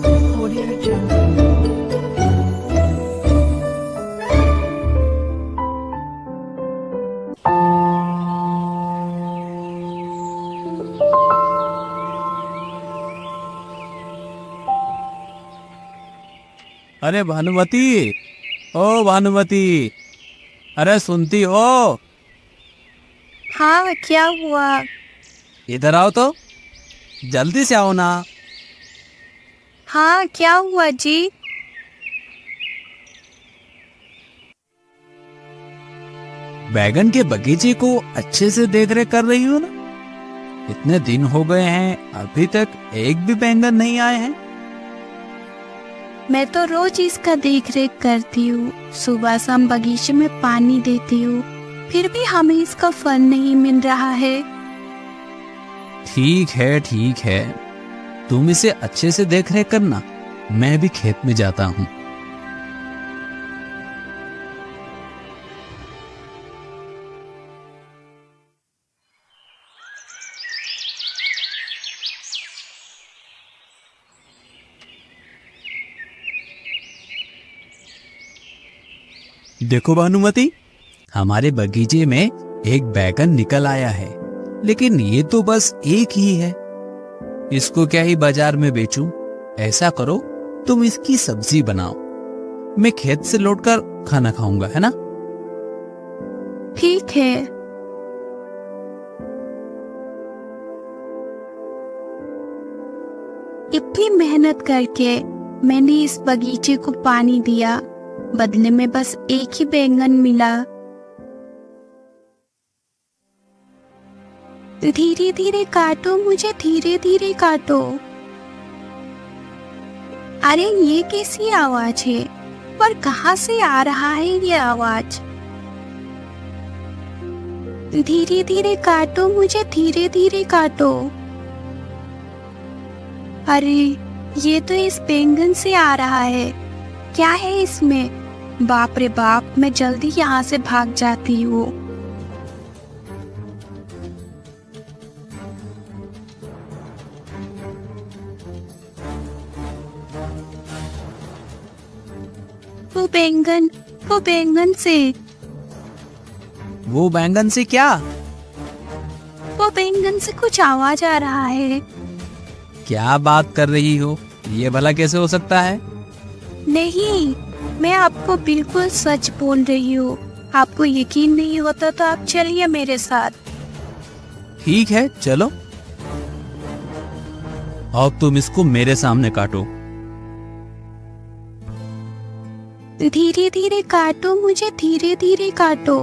Audio Jungle. अरे भानुमति, ओ भानुमति, अरे सुनती हो? हाँ, क्या हुआ? इधर आओ तो, जल्दी से आओ ना। हाँ, क्या हुआ जी? बैगन के बगीचे को अच्छे से देख रेख कर रही हो ना? इतने दिन हो गए हैं, अभी तक एक भी बैंगन नहीं आए हैं। मैं तो रोज इसका देख रेख करती हूँ, सुबह शाम बगीचे में पानी देती हूँ, फिर भी हमें इसका फल नहीं मिल रहा है। ठीक है, तुम इसे अच्छे से देख रेख करना, मैं भी खेत में जाता हूँ। देखो भानुमति, हमारे बगीचे में एक बैगन निकल आया है, लेकिन ये तो बस एक ही है। इसको क्या ही बाजार में बेचूं? ऐसा करो, तुम इसकी सब्जी बनाओ, मैं खेत से लौटकर खाना खाऊंगा, है ना? ठीक है। इतनी मेहनत करके मैंने इस बगीचे को पानी दिया, बदले में बस एक ही बैंगन मिला। धीरे धीरे काटो, मुझे धीरे धीरे काटो। अरे ये कैसी आवाज है और कहाँ से आ रहा है ये आवाज? धीरे धीरे काटो, मुझे धीरे धीरे काटो। अरे ये तो इस बैंगन से आ रहा है, क्या है इसमें? बाप रे बाप, मैं जल्दी यहाँ से भाग जाती हूँ। वो बैंगन से। वो बैंगन से क्या? वो बैंगन से कुछ आवाज आ रहा है। क्या बात कर रही हो? ये भला कैसे हो सकता है? नहीं, मैं आपको बिल्कुल सच बोल रही हूँ। आपको यकीन नहीं होता तो आप चलिए मेरे साथ। ठीक है, चलो। अब तुम इसको मेरे सामने काटो। धीरे धीरे काटो, मुझे धीरे धीरे काटो।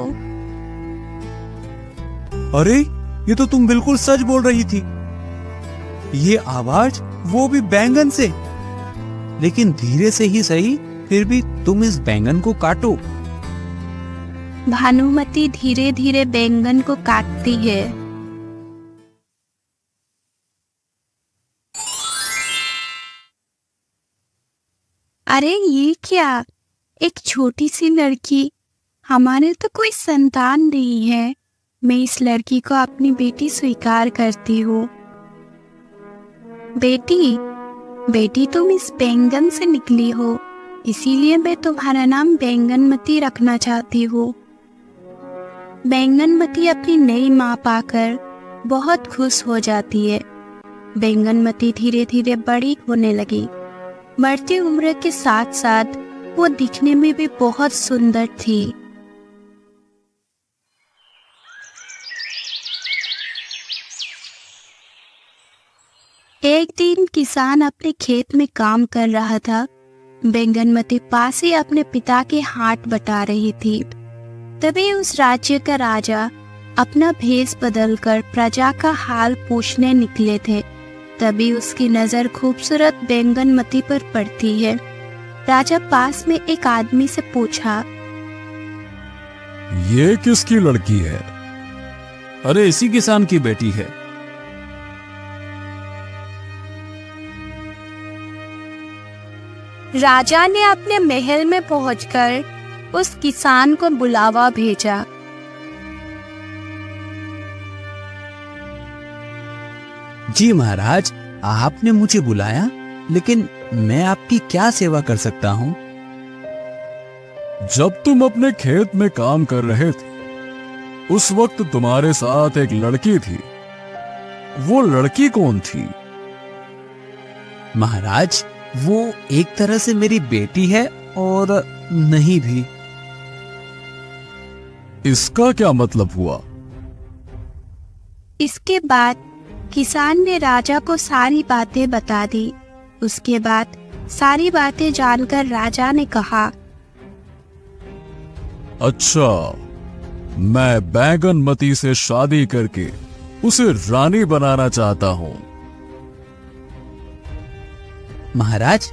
अरे ये तो तुम बिल्कुल सच बोल रही थी। ये आवाज वो भी बैंगन से, लेकिन धीरे से ही सही, फिर भी तुम इस बैंगन को काटो। भानुमति धीरे धीरे बैंगन को काटती है। अरे ये क्या? एक छोटी सी लड़की। हमारे तो कोई संतान नहीं है। मैं इस लड़की को अपनी बेटी स्वीकार करती हूँ। बेटी तुम इस बैंगन से निकली हो, इसीलिए मैं तुम्हारा नाम बैंगनमती रखना चाहती हूँ। बैंगनमती अपनी नई माँ पाकर बहुत खुश हो जाती है। बैंगनमती धीरे धीरे बड़ी होने लगी। बढ़ती उम्र के साथ साथ वो दिखने में भी बहुत सुंदर थी। एक दिन किसान अपने खेत में काम कर रहा था। बैंगनमती पास ही अपने पिता के हाथ बटा रही थी। तभी उस राज्य का राजा अपना भेष बदलकर प्रजा का हाल पूछने निकले थे। तभी उसकी नजर खूबसूरत बैंगनमती पर पड़ती है। राजा पास में एक आदमी से पूछा, ये किसकी लड़की है? अरे इसी किसान की बेटी है। राजा ने अपने महल में पहुंचकर उस किसान को बुलावा भेजा। जी महाराज, आपने मुझे बुलाया? लेकिन मैं आपकी क्या सेवा कर सकता हूँ? जब तुम अपने खेत में काम कर रहे थे, उस वक्त तुम्हारे साथ एक लड़की थी। वो लड़की कौन थी? महाराज, वो एक तरह से मेरी बेटी है और नहीं भी। इसका क्या मतलब हुआ? इसके बाद किसान ने राजा को सारी बातें बता दी। उसके बाद सारी बातें जानकर राजा ने कहा, अच्छा, मैं बैंगनमती से शादी करके उसे रानी बनाना चाहता हूँ। महाराज,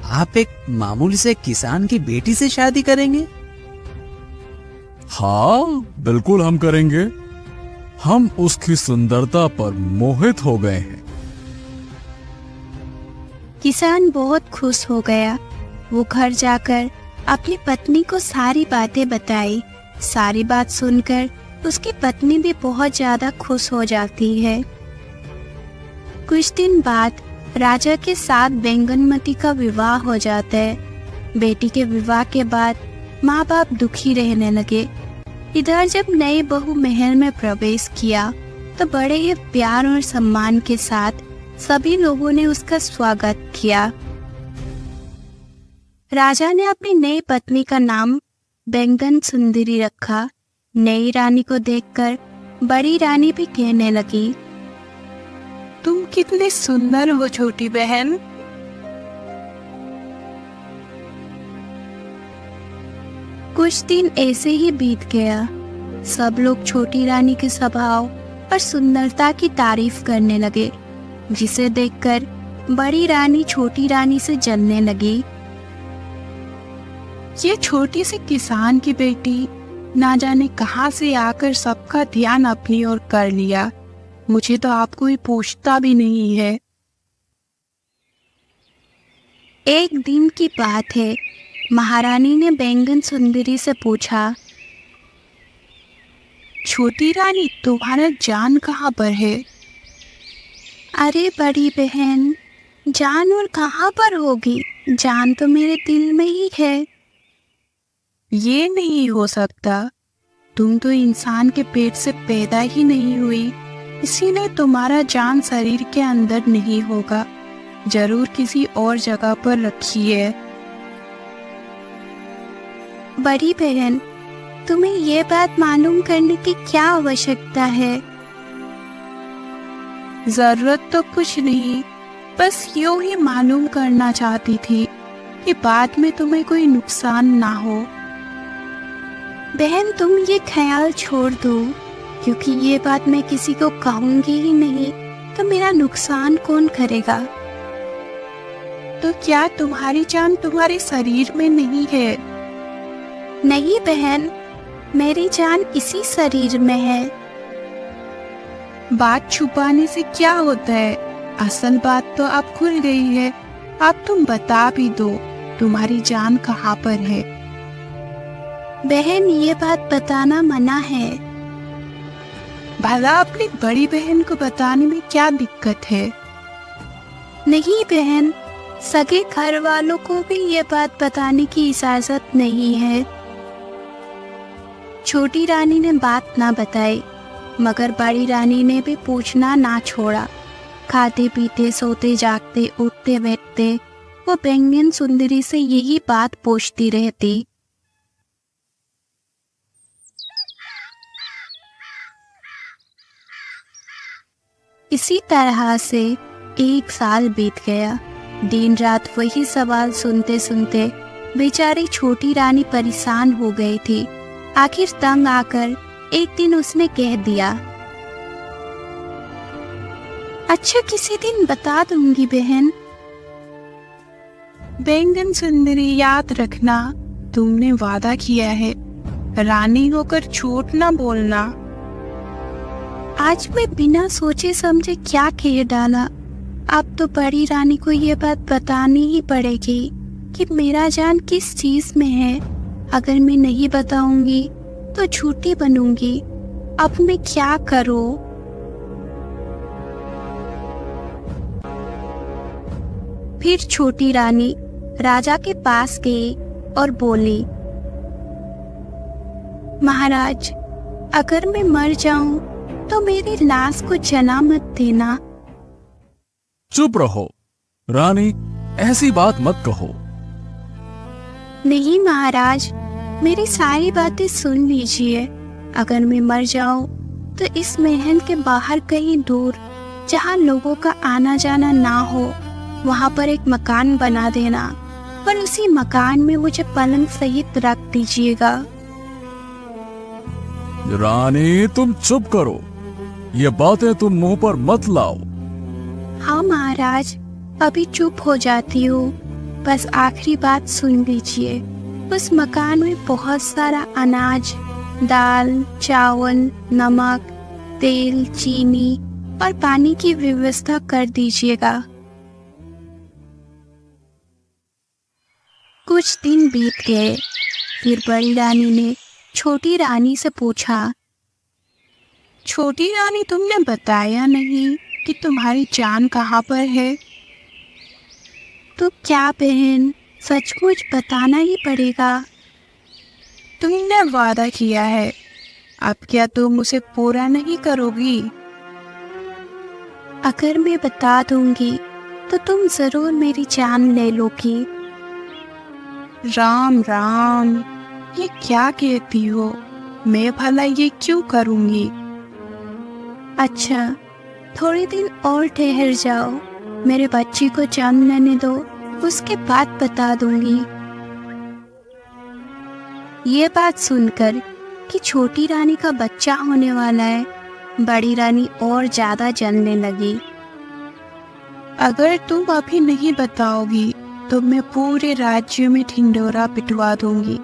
आप एक मामूली से किसान की बेटी से शादी करेंगे? हाँ, बिल्कुल हम करेंगे। हम उसकी सुंदरता पर मोहित हो गए हैं। किसान बहुत खुश हो गया। वो घर जाकर अपनी पत्नी को सारी बातें बताई। सारी बात सुनकर उसकी पत्नी भी बहुत ज्यादा खुश हो जाती है। कुछ दिन बाद राजा के साथ बैंगनमती का विवाह हो जाता है। बेटी के विवाह के बाद माँ बाप दुखी रहने लगे। इधर जब नई बहू महल में प्रवेश किया तो बड़े ही प्यार और सम्मान के साथ सभी लोगों ने उसका स्वागत किया। राजा ने अपनी नई पत्नी का नाम बैंगन सुंदरी रखा। नई रानी को देखकर बड़ी रानी भी कहने लगी, तुम कितनी सुंदर हो छोटी बहन। कुछ दिन ऐसे ही बीत गया। सब लोग छोटी रानी के स्वभाव और सुंदरता की तारीफ करने लगे, जिसे देखकर बड़ी रानी छोटी रानी से जलने लगी। ये छोटी सी किसान की बेटी ना जाने कहां से आकर सबका ध्यान अपनी ओर कर लिया। मुझे तो आप कोई पूछता भी नहीं है। एक दिन की बात है। महारानी ने बैंगन सुंदरी से पूछा, छोटी रानी, तुम्हारा जान कहाँ पर है? अरे बड़ी बहन, जान और कहाँ पर होगी? जान तो मेरे दिल में ही है। ये नहीं हो सकता। तुम तो इंसान के पेट से पैदा ही नहीं हुई, इसीलिए तुम्हारा जान शरीर के अंदर नहीं होगा। जरूर किसी और जगह पर रखी है। बड़ी बहन, तुम्हें ये बात मालूम करने की क्या आवश्यकता है? जरूरत तो कुछ नहीं, बस यूं ही मालूम करना चाहती थी कि बाद में तुम्हें कोई नुकसान ना हो। बहन, तुम ये ख्याल छोड़ दो, क्योंकि ये बात मैं किसी को कहूंगी ही नहीं तो मेरा नुकसान कौन करेगा? तो क्या तुम्हारी जान तुम्हारे शरीर में नहीं है? नहीं बहन, मेरी जान इसी शरीर में है। बात छुपाने से क्या होता है? असल बात तो अब खुल गई है। अब तुम बता भी दो, तुम्हारी जान कहाँ पर है? बहन, ये बात बताना मना है। भला अपनी बड़ी बहन को बताने में क्या दिक्कत है? नहीं बहन, सगे घर वालों को भी ये बात बताने की इजाजत नहीं है। छोटी रानी ने बात ना बताई, मगर बड़ी रानी ने भी पूछना ना छोड़ा। खाते पीते, सोते जागते, उठते बैठते वो बैंगन सुंदरी से यही बात पूछती रहती। इसी तरह से 1 साल बीत गया। दिन रात वही सवाल सुनते सुनते बेचारी छोटी रानी परेशान हो गई थी। आखिर तंग आकर एक दिन उसने कह दिया, अच्छा, किसी दिन बता दूंगी बहन। बैंगन सुंदरी, याद रखना, तुमने वादा किया है, रानी होकर झूठ ना बोलना। आज मैं बिना सोचे समझे क्या कह डाला। अब तो बड़ी रानी को ये बात बतानी ही पड़ेगी कि मेरा जान किस चीज में है। अगर मैं नहीं बताऊंगी तो झूठी बनूंगी। अब मैं क्या करूं? फिर छोटी रानी राजा के पास गई और बोली, महाराज, अगर मैं मर जाऊं तो मेरी लाश को जला मत देना। चुप रहो रानी, ऐसी बात मत कहो। नहीं महाराज, मेरी सारी बातें सुन लीजिए। अगर मैं मर जाऊं तो इस महल के बाहर कहीं दूर, जहां लोगों का आना जाना ना हो, वहां पर एक मकान बना देना, पर उसी मकान में मुझे पलंग सहित रख दीजिएगा। रानी तुम चुप करो, ये बातें तुम मुंह पर मत लाओ। हाँ महाराज, अभी चुप हो जाती हूँ, बस आखिरी बात सुन लीजिए। उस मकान में बहुत सारा अनाज, दाल, चावल, नमक, तेल, चीनी और पानी की व्यवस्था कर दीजिएगा। कुछ दिन बीत गए। फिर बड़ी रानी ने छोटी रानी से पूछा, छोटी रानी, तुमने बताया नहीं कि तुम्हारी जान कहाँ पर है? तो क्या बहन, सचमुच बताना ही पड़ेगा। तुमने वादा किया है, अब क्या तुम उसे पूरा नहीं करोगी? अगर मैं बता दूंगी तो तुम जरूर मेरी जान ले लोगी। राम राम, ये क्या कहती हो? मैं भला ये क्यों करूंगी? अच्छा, थोड़े दिन और ठहर जाओ, मेरे बच्चे को जन्म लेने दो, उसके बाद बता दूंगी। ये बात सुनकर कि छोटी रानी का बच्चा होने वाला है, बड़ी रानी और ज्यादा जलने लगी। अगर तुम अभी नहीं बताओगी तो मैं पूरे राज्य में ढिंढोरा पिटवा दूंगी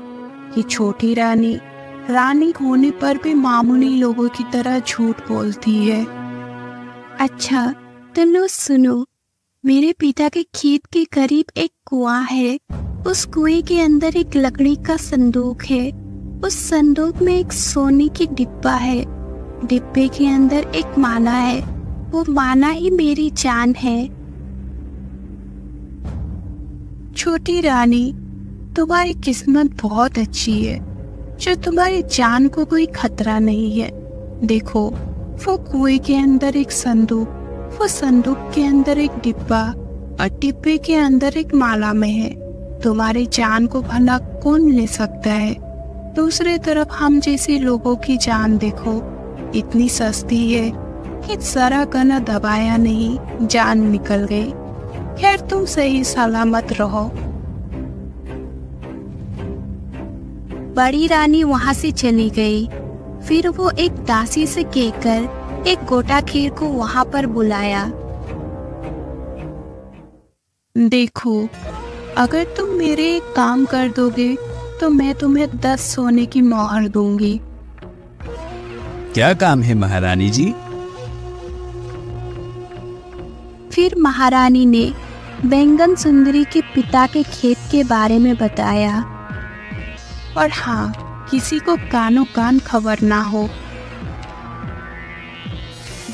कि छोटी रानी रानी होने पर भी मामूली लोगों की तरह झूठ बोलती है। अच्छा, तुम लोग सुनो, मेरे पिता के खेत के करीब एक कुआं है। उस कुएं के अंदर एक लकड़ी का संदूक है। उस संदूक में एक सोने की डिब्बा है। डिब्बे के अंदर एक माला है। वो माला ही मेरी जान है। छोटी रानी, तुम्हारी किस्मत बहुत अच्छी है जो तुम्हारी जान को कोई खतरा नहीं है। देखो, वो कुएं के अंदर एक संदूक, वो संदूक के अंदर एक डिब्बा और डिब्बे के अंदर एक माला में है। तुम्हारी जान को भला कौन ले सकता है? दूसरी तरफ हम जैसे लोगों की जान देखो, इतनी सस्ती है कि जरा गला दबाया नहीं, जान निकल गई। खैर, तुम सही सलामत रहो। बड़ी रानी वहां से चली गई। फिर वो एक दासी से कहकर एक गोटा खीर को वहां पर बुलाया। देखो, अगर तुम मेरे एक काम कर दोगे तो मैं तुम्हें 10 सोने की मोहर दूंगी। क्या काम है महारानी जी? फिर महारानी ने बैंगन सुंदरी के पिता के खेत के बारे में बताया। और हाँ, किसी को कानो कान खबर ना हो।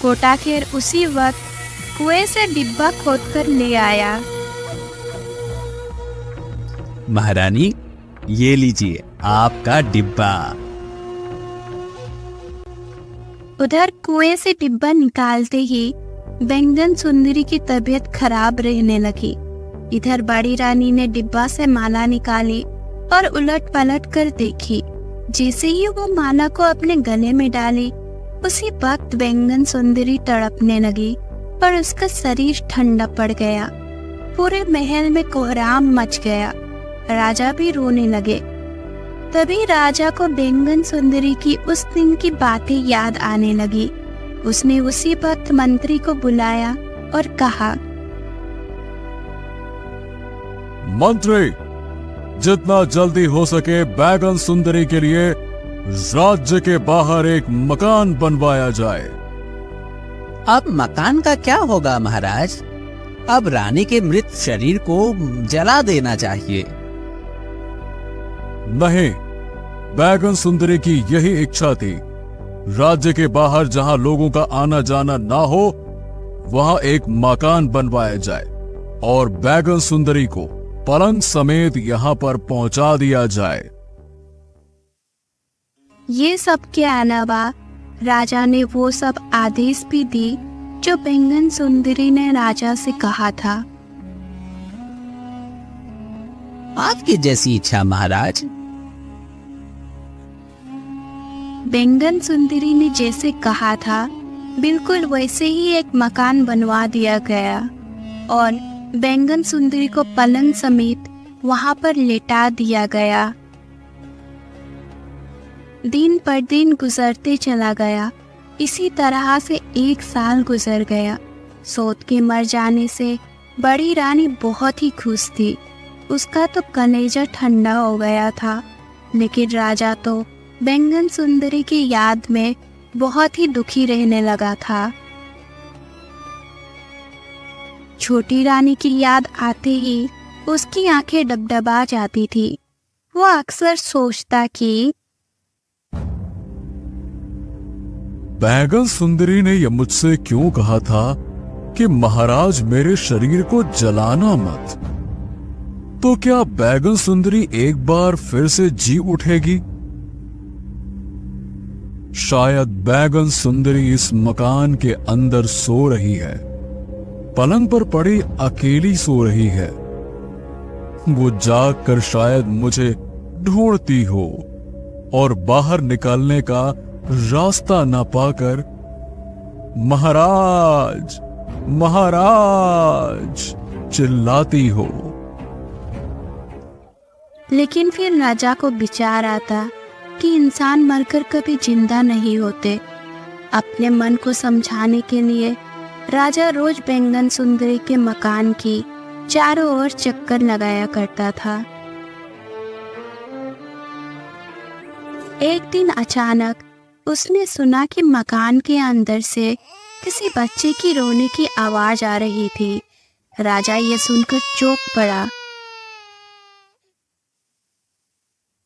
गोटा खेर उसी वक्त कुएं से डिब्बा खोदकर ले आया। महारानी, ये लीजिए आपका डिब्बा। उधर कुएं से डिब्बा निकालते ही बैंगन सुंदरी की तबीयत खराब रहने लगी। इधर बड़ी रानी ने डिब्बा से माला निकाली और उलट पलट कर देखी। जैसे ही वो माला को अपने गले में डाली, उसी वक्त बैंगन सुंदरी तड़पने लगी और उसका शरीर ठंडा पड़ गया। पूरे महल में कोहराम मच गया। राजा भी रोने लगे। तभी राजा को बैंगन सुंदरी की उस दिन की बातें याद आने लगी। उसने उसी वक्त मंत्री को बुलाया और कहा, मंत्री, जितना जल्दी हो सके बैंगन सुंदरी के लिए राज्य के बाहर एक मकान बनवाया जाए। अब मकान का क्या होगा महाराज? अब रानी के मृत शरीर को जला देना चाहिए। नहीं, बैंगन सुंदरी की यही इच्छा थी। राज्य के बाहर जहां लोगों का आना जाना ना हो, वहां एक मकान बनवाया जाए। और बैगन सुंदरी को पलंग समेत यहाँ पर पहुंचा दिया जाए। ये सब के अलावा राजा ने वो सब आदेश भी दी जो बैंगन सुंदरी ने राजा से कहा था। आपकी जैसी इच्छा महाराज। बैंगन सुंदरी ने जैसे कहा था बिल्कुल वैसे ही एक मकान बनवा दिया गया और बैंगन सुंदरी को पलंग समेत वहां पर लेटा दिया गया। दिन पर दिन गुजरते चला गया। इसी तरह से 1 साल गुजर गया। सोत के मर जाने से बड़ी रानी बहुत ही खुश थी। उसका तो कलेजा ठंडा हो गया था, लेकिन राजा तो बैंगन सुंदरी की याद में बहुत ही दुखी रहने लगा था। छोटी रानी की याद आते ही उसकी आंखें डबडबा जाती थी। वो अक्सर सोचता कि बैगन सुंदरी ने यह मुझसे क्यों कहा था कि महाराज मेरे शरीर को जलाना मत। तो क्या बैगन सुंदरी एक बार फिर से जी उठेगी? शायद बैगन सुंदरी इस मकान के अंदर सो रही है, पलंग पर पड़ी अकेली सो रही है। वो जाग कर शायद मुझे ढूंढती हो और बाहर निकलने का रास्ता न पाकर महाराज महाराज चिल्लाती हो। लेकिन फिर राजा को विचार आता कि इंसान मरकर कभी जिंदा नहीं होते। अपने मन को समझाने के लिए राजा रोज बैंगन सुंदरी के मकान की चारों ओर चक्कर लगाया करता था। एक दिन अचानक उसने सुना कि मकान के अंदर से किसी बच्चे की रोने की आवाज आ रही थी। राजा ये सुनकर चौंक पड़ा।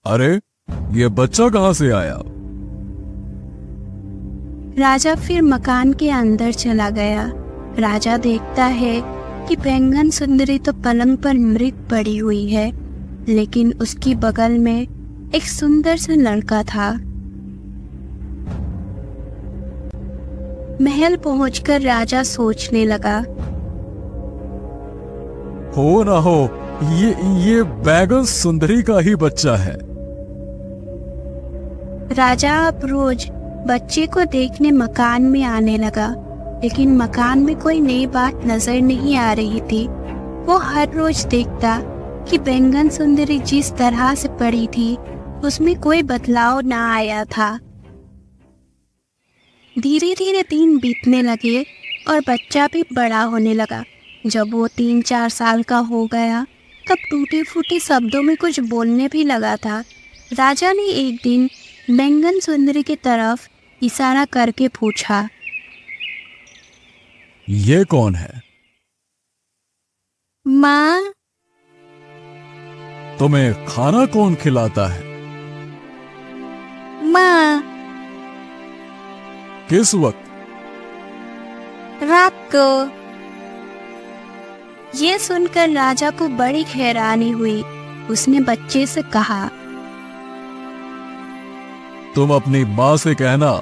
अरे, ये बच्चा कहां से आया? राजा फिर मकान के अंदर चला गया। राजा देखता है कि बैंगन सुंदरी तो पलंग पर मृत पड़ी हुई है, लेकिन उसकी बगल में एक सुंदर सा लड़का था। महल पहुंचकर राजा सोचने लगा, हो ना हो ये बैगन सुंदरी का ही बच्चा है। राजा अब रोज बच्चे को देखने मकान में आने लगा, लेकिन मकान में कोई नई बात नजर नहीं आ रही थी। वो हर रोज देखता कि बैंगन सुंदरी जिस तरह से पड़ी थी उसमें कोई बदलाव ना आया था। धीरे धीरे दिन बीतने लगे और बच्चा भी बड़ा होने लगा। जब वो 3-4 साल का हो गया तब टूटे फूटे शब्दों में कुछ बोलने भी लगा था। राजा ने एक दिन बैंगन सुंदरी की तरफ इशारा करके पूछा, ये कौन है? माँ। तुम्हें खाना कौन खिलाता है? माँ। किस वक्त? रात को। ये सुनकर राजा को बड़ी हैरानी हुई। उसने बच्चे से कहा, तुम अपनी माँ से कहना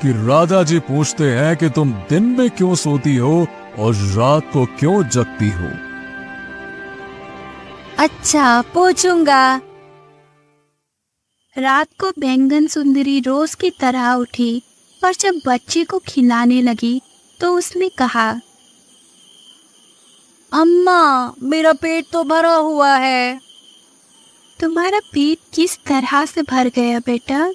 कि राजा जी पूछते हैं कि तुम दिन में क्यों सोती हो और रात को क्यों जगती हो। अच्छा, पूछूंगा। रात को बैंगन सुंदरी रोज की तरह उठी और जब बच्चे को खिलाने लगी तो उसने कहा, अम्मा, मेरा पेट तो भरा हुआ है। तुम्हारा पेट किस तरह से भर गया बेटा?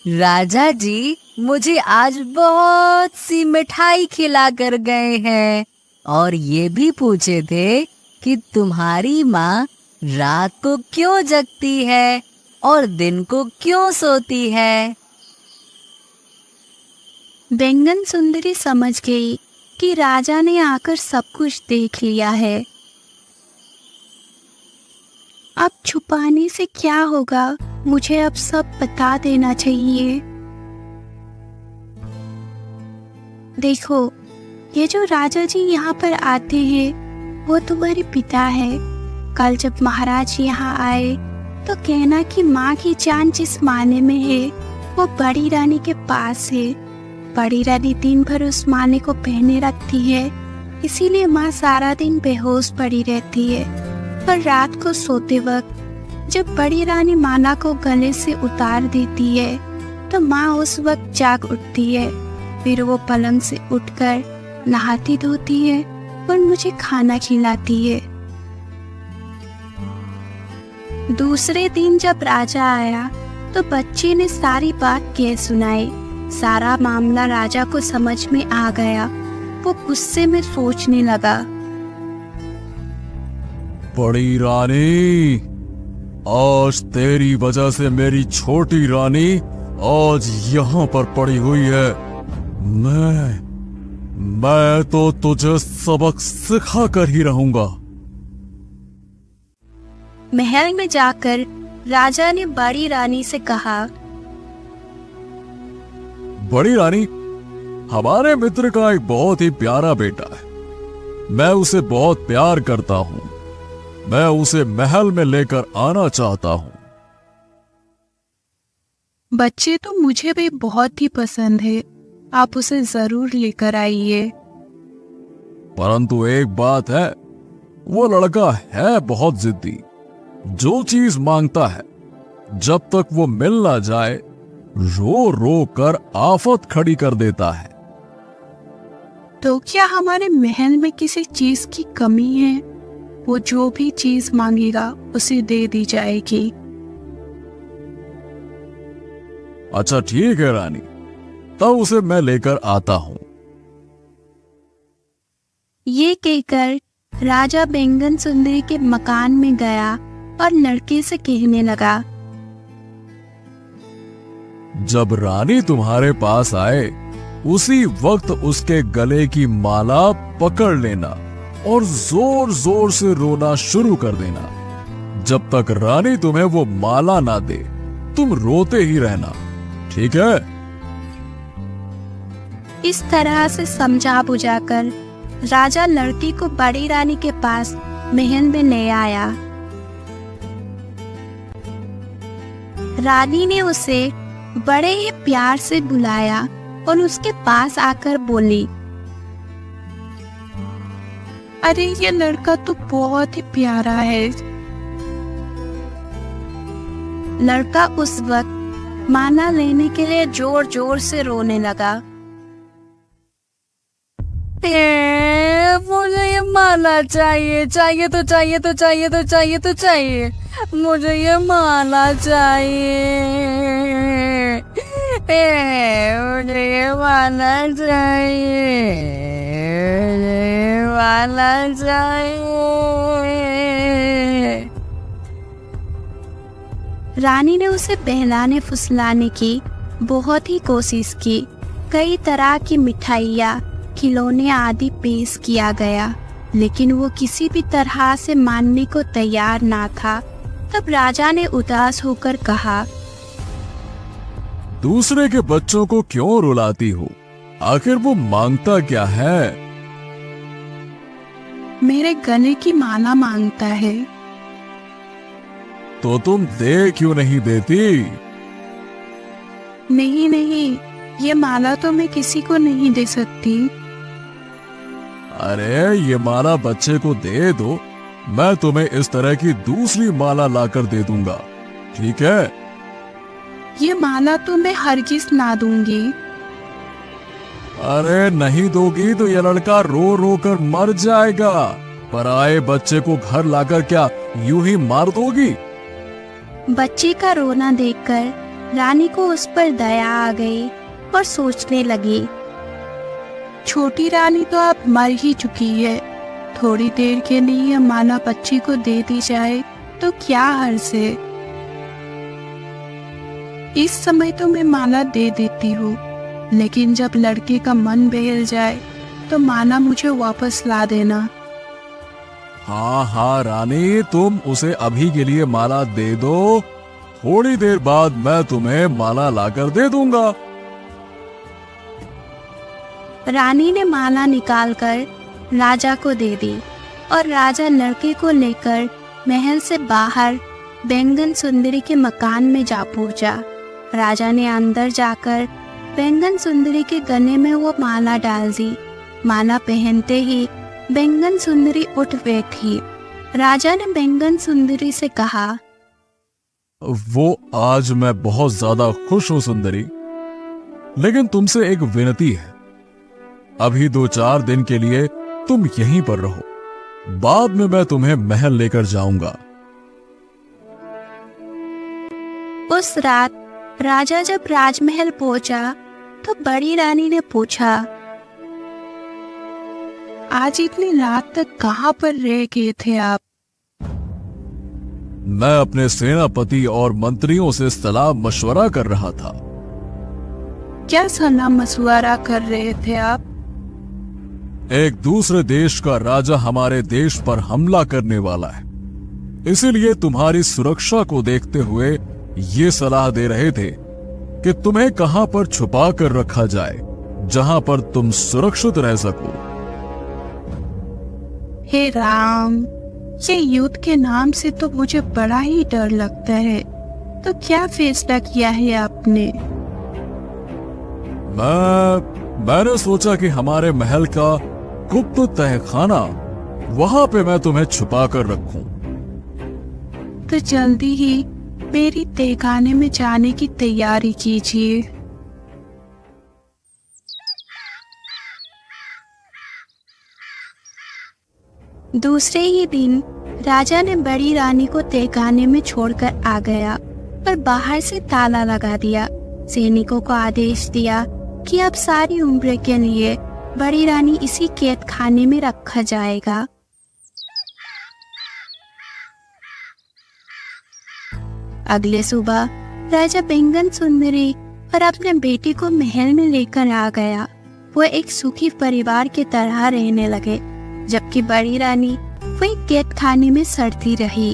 राजा जी मुझे आज बहुत सी मिठाई खिला कर गए हैं और ये भी पूछे थे कि तुम्हारी माँ रात को क्यों जगती है और दिन को क्यों सोती है। बैंगन सुंदरी समझ गई कि राजा ने आकर सब कुछ देख लिया है। अब छुपाने से क्या होगा, मुझे अब सब बता देना चाहिए। देखो, ये जो राजा जी यहाँ पर आते हैं वो तुम्हारे पिता है। कल जब महाराज यहाँ आए तो कहना कि माँ की जान जिस माने में है वो बड़ी रानी के पास है। बड़ी रानी दिन भर उस माने को पहने रखती है, इसीलिए माँ सारा दिन बेहोश पड़ी रहती है। पर रात को सोते वक्त जब बड़ी रानी माला को गले से उतार देती है तो माँ उस वक्त जाग उठती है। फिर वो पलंग से उठकर नहाती धोती है और मुझे खाना खिलाती है। दूसरे दिन जब राजा आया तो बच्चे ने सारी बात कह सुनाई। सारा मामला राजा को समझ में आ गया। वो गुस्से में सोचने लगा, बड़ी रानी, आज तेरी वजह से मेरी छोटी रानी आज यहाँ पर पड़ी हुई है। मैं तो तुझे सबक सिखा कर ही रहूंगा। महल में जाकर राजा ने बड़ी रानी से कहा, बड़ी रानी, हमारे मित्र का एक बहुत ही प्यारा बेटा है। मैं उसे बहुत प्यार करता हूँ। मैं उसे महल में लेकर आना चाहता हूँ। बच्चे तो मुझे भी बहुत ही पसंद है, आप उसे जरूर लेकर आइए। परंतु एक बात है, वो लड़का है बहुत जिद्दी। जो चीज मांगता है जब तक वो मिल ना जाए रो रो कर आफत खड़ी कर देता है। तो क्या हमारे महल में किसी चीज की कमी है? वो जो भी चीज मांगेगा उसे दे दी जाएगी। अच्छा ठीक है रानी, तब उसे मैं लेकर आता हूं। ये कहकर राजा बैंगन सुंदरी के मकान में गया और लड़के से कहने लगा, जब रानी तुम्हारे पास आए उसी वक्त उसके गले की माला पकड़ लेना और जोर जोर से रोना शुरू कर देना। जब तक रानी तुम्हें वो माला ना दे तुम रोते ही रहना, ठीक है? इस तरह से समझा बुझाकर राजा लड़की को बड़ी रानी के पास महल में ले आया। रानी ने उसे बड़े ही प्यार से बुलाया और उसके पास आकर बोली, अरे ये लड़का तो बहुत ही प्यारा है। लड़का उस वक्त माला लेने के लिए जोर जोर से रोने लगा। मुझे ये माला चाहिए, चाहिए तो चाहिए तो चाहिए तो चाहिए तो चाहिए, मुझे ये माला चाहिए, मुझे ये माला चाहिए, मुझे ये माला चाहिए। रानी ने उसे बहलाने फुसलाने की बहुत ही कोशिश की। कई तरह की मिठाइयाँ, खिलौने आदि पेश किया गया, लेकिन वो किसी भी तरह से मानने को तैयार ना था। तब राजा ने उदास होकर कहा, दूसरे के बच्चों को क्यों रुलाती हो? आखिर वो मांगता क्या है? मेरे गले की माला मांगता है। तो तुम दे क्यों नहीं देती? नहीं नहीं, ये माला तो मैं किसी को नहीं दे सकती। अरे ये माला बच्चे को दे दो, मैं तुम्हें इस तरह की दूसरी माला लाकर दे दूंगा, ठीक है? ये माला तो मैं हरगिज ना दूंगी। अरे नहीं दोगी तो ये लड़का रो रो कर मर जाएगा। पराए बच्चे को घर लाकर क्या यूं ही मार दोगी? बच्चे का रोना देखकर रानी को उस पर दया आ गई और सोचने लगी, छोटी रानी तो अब मर ही चुकी है, थोड़ी देर के लिए यह माला बच्ची को दे दी जाए तो क्या हर्ज है। इस समय तो मैं माला दे देती हूँ, लेकिन जब लड़के का मन बहल जाए तो माला मुझे वापस ला देना। हाँ हाँ रानी, तुम उसे अभी के लिए माला दे दो, थोड़ी देर बाद मैं तुम्हें माला लाकर दे दूंगा। रानी ने माला निकालकर राजा को दे दी। और राजा लड़के को लेकर महल से बाहर बैंगन सुंदरी के मकान में जा पहुंचा। राजा ने अंदर जाकर बैंगन सुंदरी के गले में वो माला डाल दी। माला पहनते ही बैंगन सुंदरी उठ बैठी। राजा ने बैंगन सुंदरी से कहा, वो आज मैं बहुत ज्यादा खुश हूं सुंदरी, लेकिन तुमसे एक विनती है। अभी 2-4 दिन के लिए तुम यहीं पर रहो, बाद में मैं तुम्हें महल लेकर जाऊंगा। उस रात राजा जब राजमहल पहुंचा तो बड़ी रानी ने पूछा, आज इतनी रात तक कहाँ पर रह गए थे आप? मैं अपने सेनापति और मंत्रियों से सलाह मशवरा कर रहा था। क्या सलाह मशवरा कर रहे थे आप? एक दूसरे देश का राजा हमारे देश पर हमला करने वाला है, इसीलिए तुम्हारी सुरक्षा को देखते हुए ये सलाह दे रहे थे कि तुम्हें कहां पर छुपा कर रखा जाए जहां पर तुम सुरक्षित रह सको। हे राम, ये युद्ध के नाम से तो मुझे बड़ा ही डर लगता है। तो क्या फैसला किया है आपने? मैंने सोचा कि हमारे महल का गुप्त तहखाना, वहां पे मैं तुम्हें छुपा कर रखूं। तो जल्दी ही मेरी तहखाने में जाने की तैयारी कीजिए। दूसरे ही दिन राजा ने बड़ी रानी को तहखाने में छोड़कर आ गया और बाहर से ताला लगा दिया। सैनिकों को आदेश दिया कि अब सारी उम्र के लिए बड़ी रानी इसी कैद खाने में रखा जाएगा। अगले सुबह राजा बैंगन सुंदरी और अपने बेटी को महल में लेकर आ गया। वो एक सुखी परिवार की तरह रहने लगे, जबकि बड़ी रानी वही कैद खाने में सड़ती रही।